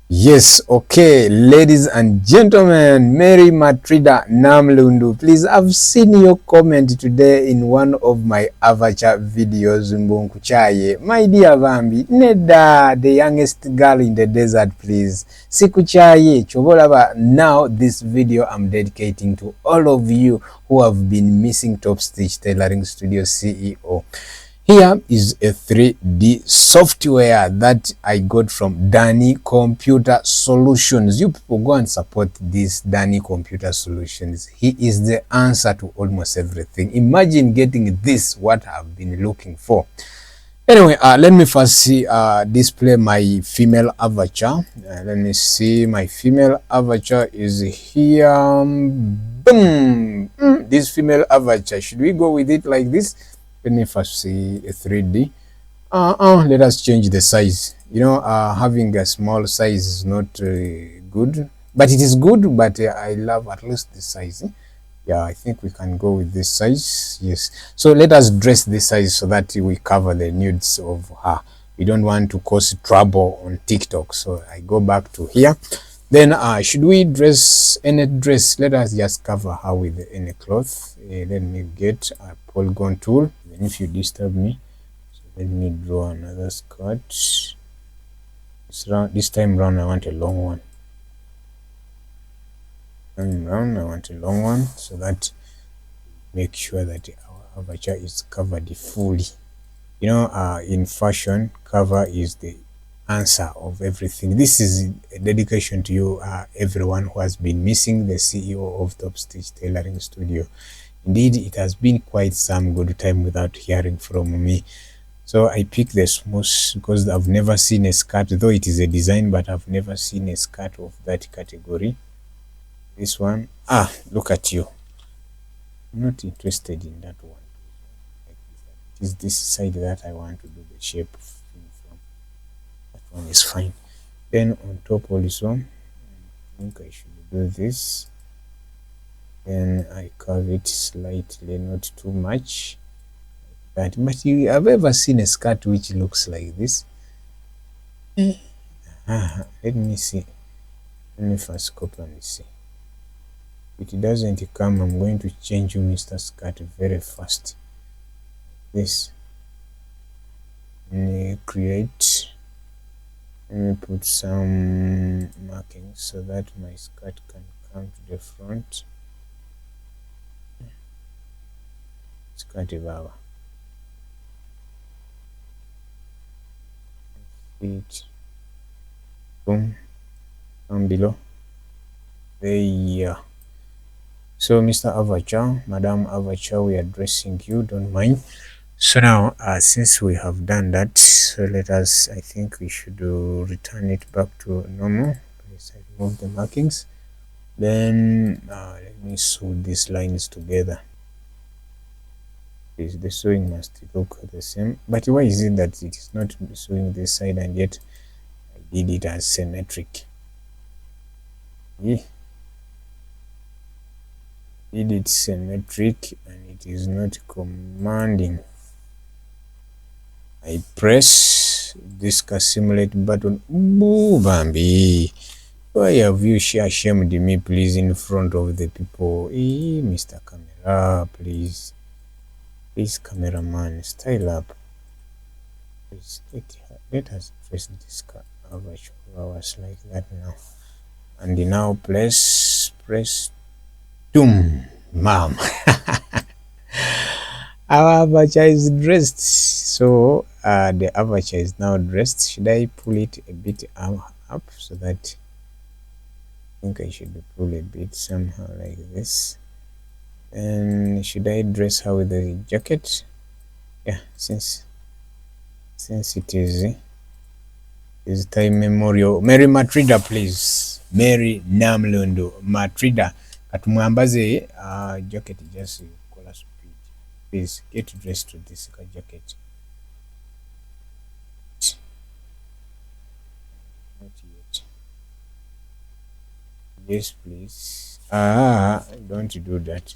Yes, okay, ladies and gentlemen, Mary Matrida Namlundu, please, I've seen your comment today in one of my avatar videos, Mbonkuchaye. My dear Bambi, Neda, the youngest girl in the desert, please. Sikuchaye, Chobolaba. Now, this video I'm dedicating to all of you who have been missing TOPTS Tailoring Studio CEO. Here is a 3D software that I got from Danny Computer Solutions. You people go and support this Danny Computer Solutions. He is the answer to almost everything. Imagine getting this, what I've been looking for. Anyway, let me first see, display my female avatar. Let me see, my female avatar is here. Boom! This female avatar, should we go with it like this? Let me first see a 3D. Let us change the size. You know, having a small size is not good, but it is good, but I love at least the size. Yeah, I think we can go with this size. Yes, so let us dress this size so that we cover the nudes of her. We don't want to cause trouble on TikTok, so I go back to here. Then should we dress any dress? Let us just cover her with any cloth. Let me get a polygon tool. Then if you disturb me, so let me draw another skirt. This time round I want a long one. I want a long one, so that make sure that our avatar is covered fully. You know, in fashion, cover is the answer of everything. This is a dedication to you, everyone who has been missing the CEO of TOPTS Tailoring Studio. Indeed, it has been quite some good time without hearing from me. So I picked the smooth because I've never seen a skirt, though it is a design, but I've never seen a skirt of that category. This one, look at you. I'm not interested in that one. It is this side that I want to do the shape from. That one is fine. Then on top also, I think I should do this. Then I curve it slightly, not too much. But you have ever seen a skirt which looks like this? Let me see. Let me first copy and see. If it doesn't come, I'm going to change you Mr. Skirt very fast. This. Let me create. Let me put some markings so that my skirt can come to the front. Skirt baba. Feet. Boom. Down below. There. So Mr. Avatar, Madam Avatar, we are dressing you, don't mind. So now, since we have done that, so let us, I think we should return it back to normal. Please remove the markings. Then let me sew these lines together. Please, the sewing must look the same. But why is it that it is not sewing this side and yet I did it as symmetric? Yeah. Did it symmetric and it is not commanding. I press this simulate button. Boo, Bambi. Why have you shamed me, please, in front of the people? Mr. Camera, please. Please, cameraman, style up. Please, let us press this hours like that now. And now press, doom, mom. Our avatar is dressed, so the avatar is now dressed. Should I pull it a bit up so that I think I should pull a bit somehow like this? And should I dress her with the jacket? Yeah, since it is time memorial. Mary Matrida, please. Mary Namlondo Matrida. Katumwambaze jacket just color speed. Please get dressed to this jacket. Not yet. Yes, please. Don't do that.